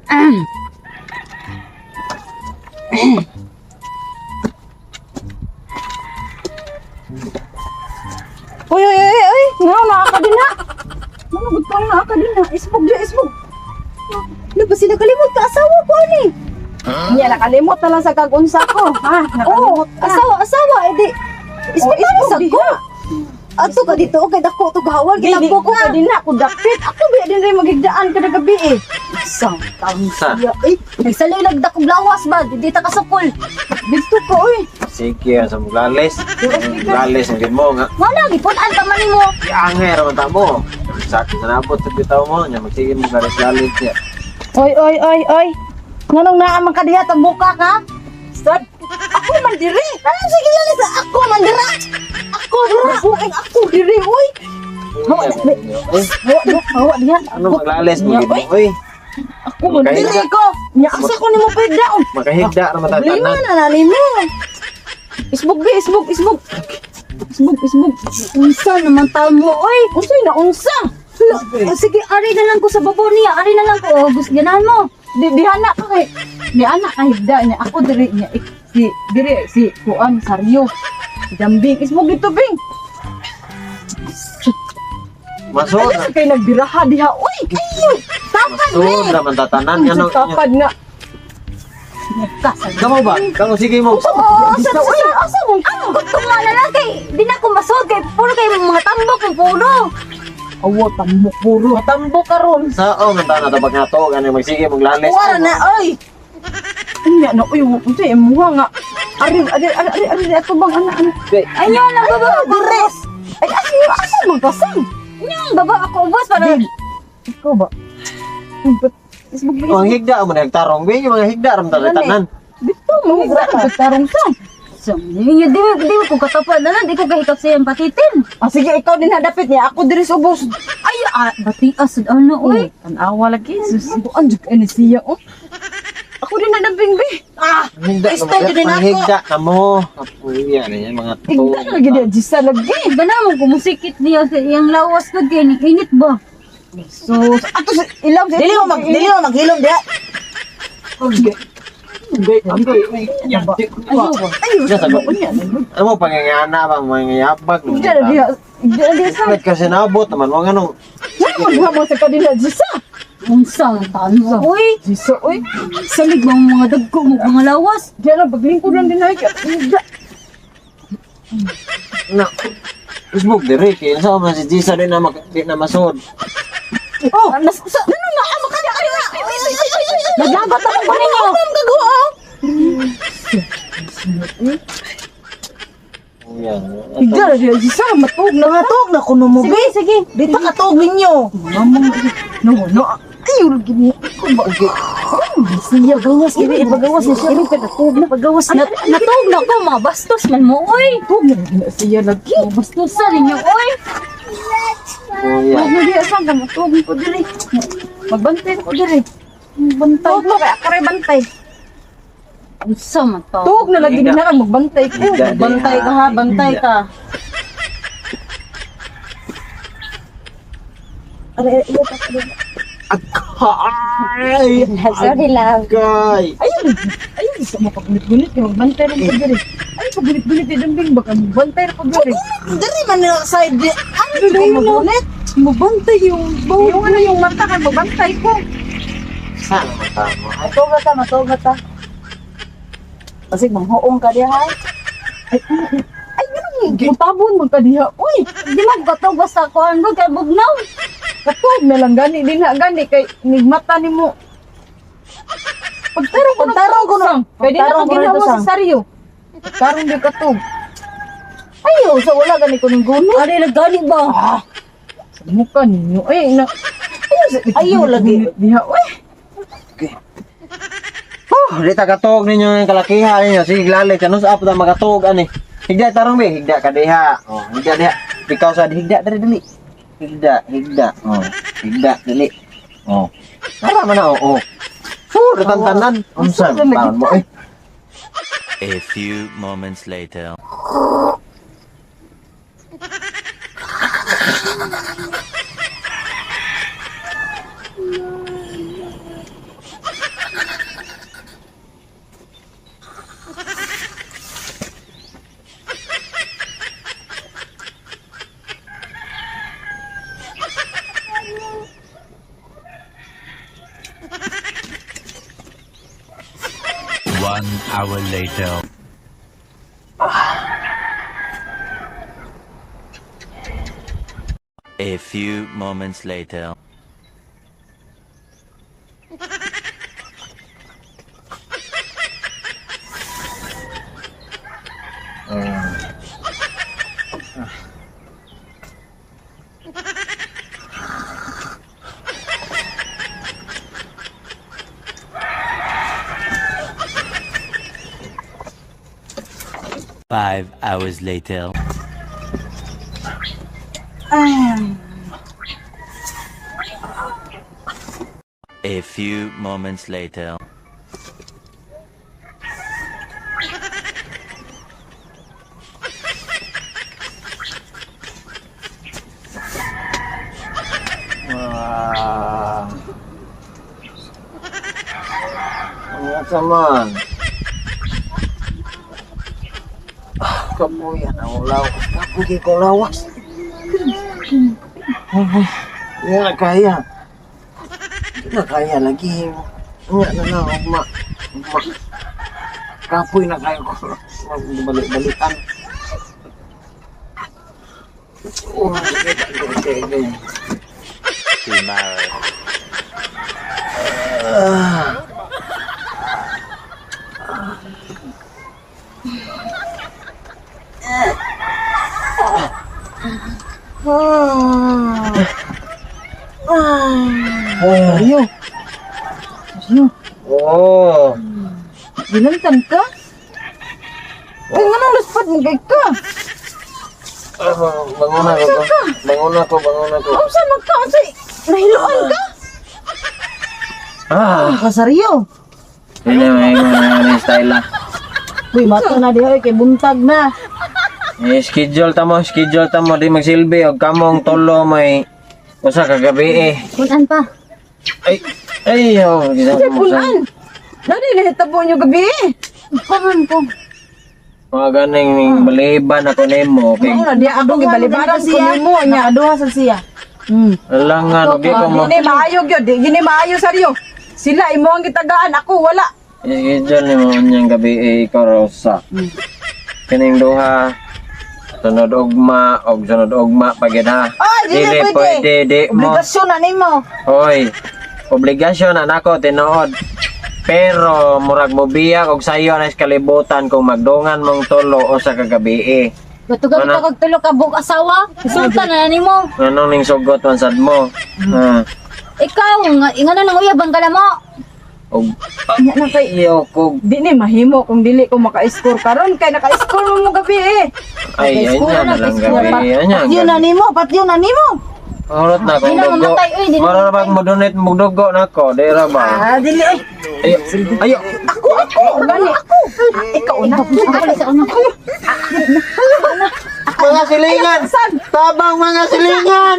Uy, uy, uy, uy. Ngayon, nakakadina. Managod pa ang nakakadina. Isbog dyan, isbog. Ano ba sila kalimot ka? Asawa ko, ani. Hindi, nakalimot na lang sa kagunsa ko. Ha? Oo, asawa. Eh di, isbog na sa ko. Ato ka dito, okay, dako ito gawal. Gitakbo ko ka din na, ako dakpit. Ako ba din rin magigdaan ka na gabi eh. Isang taon siya. Eh, nagsalilag dakong lawas ba? Di ta kasukol. Dito ko eh. Sige, sa muglalis. Muglalis ang din mo nga. Wala, gipunan ka man mo. Ianger man ta mo. Sa akin na nabot sa bitaw mo, nya magsige mo galis-galis siya. Oy. Nganong naamang ka diha tang buka ka? Start. Ako man diri. Ano sige lalis ako man dira. Ako diri oy. Hawa diha. Ano maglalis mo gid mo oy? Ako man diri ko. Nya asa ko nimo pagdaon. Makahigda ra man Lima tatanan. na nalimo. Isbog. Unsa naman taon mo oy? Unsay na unsa? Sige, ari na lang ko sa babaw niya. Ari na lang ko. Oh, gusto ganahan mo. Di anak ka kay. Di anak ka higda niya. Ako diri niya. Si Kuan Saryo. Si Dambing. Isbog dito, Bing. Masod. Ano sa kayo nagbiraha diha? Uy, kayo! Tapad, Masod ra man tatanan Ano ano. sa tapad nga? Nagkasal. Kamu ba? Kamu sige mo. Asa mo? Gusto mo na lang kay. Di na ko masod kay. Puro kay mga tambok yung puro. Awo, tambok puro. Tambok karon. Sao man ta na tabag nga to, gani magsige maglalis. Wala na, oy! Anya na, uy, ito yung muha nga. Ari, ato bang anak. Anya na, baba, bures! Ay, asa mong kasang? Anya, baba, ako ubos para... Ikaw ba? Ang higda mo nagtarong, bing yung mga higda ram tatanan. Dito, mga nagtarong sa. So, di mo ko katapad na lang, di ko kahikap siyang patitin. Sige, ikaw din hadapit niya, ako diri sa ubos. Ay, bati asad, ano, uy. Tanawa lagi, susubuan, dyan ka na siya, oh. Ako din nadabing, be. Higda Isto din na ako. higda na mo. Apuya na yan mga to. Igda na lagi niya, Gisa lagi. Gana mo, kumusikit niya sa iyang lawas ka, init ba? So, ato sa ilaw. Dili mo maghilom diya. Ano mo pangangana bang mangayabag? Igda na diya sa. Kahit kasi nabot naman, mga ano. Magbuha mo sa kanila, Gisa. Unsang tano. Uy, Gisa, uy. Salig mo mga dagko mo, mga lawas. Diyan lang, paglingkod lang din ay. Igda. Na, Facebook diri, kaya sa man si Gisa rin na di na masod. Oh, ano na? Amo ka na kayo. Naglagot ako ko ninyo. Ang gagawa. Yan. Igda na diya, Gisa. Matug na kuno mo, be. Sige. Dito katog ninyo. Mamang, no. Ayaw lagi niya. Siya gawas, ipagawas niya siya. Natug na, pagawas na. Natug na ko, mga bastos man mo, oy. Tug na siya lagi. Mga bastos sa rin niyo, oy. Yan. Hindi, asan ka? Matug ko diri. Magbantay ko diri. Magbantay. Tug mo, kaya ako rin bantay. Unsa man to? Tug na lagi na ka, magbantay ko. Magbantay ka ha, bantay ka. Ay, sorry lang. Kay. Ayun, gusto mo pagbulit-bulit, magbantay rin ko diri. Ay, pagbulit-bulit, Dambing, baka magbantay rin ko diri. Diri man na side, ano yung magbantay? Magbantay yung bawal. Yung ano yung mata ka, magbantay ko. Saan ang mata mo? Matugat ta. Kasi manghoong ka diha. Ay, ganun, mutabon mo ka diha. Uy, di magkatog basta ko, ano, kay bugnaw. Katog na lang gani, di na gani, kay nigmata ni mo. Pagtarong ko na. Pwede na kong ginawa sa saryo. Pagtarong di katog. Ayaw, sa wala gani ko ng guno. Ari, nagani ba? Sa mukha ninyo. Ay, ayaw lagi. Diha, uy. Di ta katog ninyo yung kalakihan ninyo. Sige, lalay ka. Nung sa apo na makatog, ani. Higda tarong be, higda ka diha. Oh, higda diha. Ikaw sa higda, dali. Higda. Oh, higda, dali. Oh. Tara man na, oh. Tanan. Unsan, taon mo, eh. A few moments later. 1 hour later. A few moments later. Five hours later. A few moments later. Wah. Ingat man. Kamu ya nang lawas. Kamu di kau lawas. Ini nak kaya. Nak kaya lagi. Ingat na lang, mak. Mak. Kapoy na kayo ko. Balik-balikan. Oh, okay. Tomorrow. Ayo. Ayo. Oh. Ginantan ka? Ay, nga nang luspat mo kay ka? Bangun ako. Ang saan magka? Ang saan? Nahiluan ka? Kasaryo. Ini may style lah. Uy, mato na di kay buntag na. Schedule tamo di magsilbi og kamong tolo may usa ka gabi eh. Kunan pa. Ay, Kasi punan. Dali nahitabo nyo gabi. Kunan po. Mga ganing baliban ako nimo kay Ano na, di ako gibalibaran siya. Mo niya, aduha sa siya. langan di ko mo. Gini maayo gyud, di gini maayo saryo. Sila imo ang gitagaan, ako wala. Schedule nimo nyang gabi eh ikaw ra usa. Kining duha sunod ugma pagid ha. Ay, dili pwede. Di mo. Obligasyon na nimo. Hoy, obligasyon na nako tinuod. Pero murag mo biyak og sayo na kalibutan kung magdungan mong tulo o sa kagabi eh. Batugan Mana? ka kag tulo ka buk asawa. Sultan na nimo. Anong ning sugot man sad mo? Ikaw nga ingano nang uyabang kala mo. Og Nya na kay iyo ko di ni mahimo kung dili ko maka-score karon kay naka-score mo gabi eh. ay anya na lang gabi anya. Patyo na nimo. Urot na kung Di na dugo. mamatay, uy, di na Mara na bang mo donate mo dugo nako, dira ba? Dili ay. Ayo. Ako, gani ako. Ikaw na. Ako sa una. Mga silingan. Tabang mga silingan.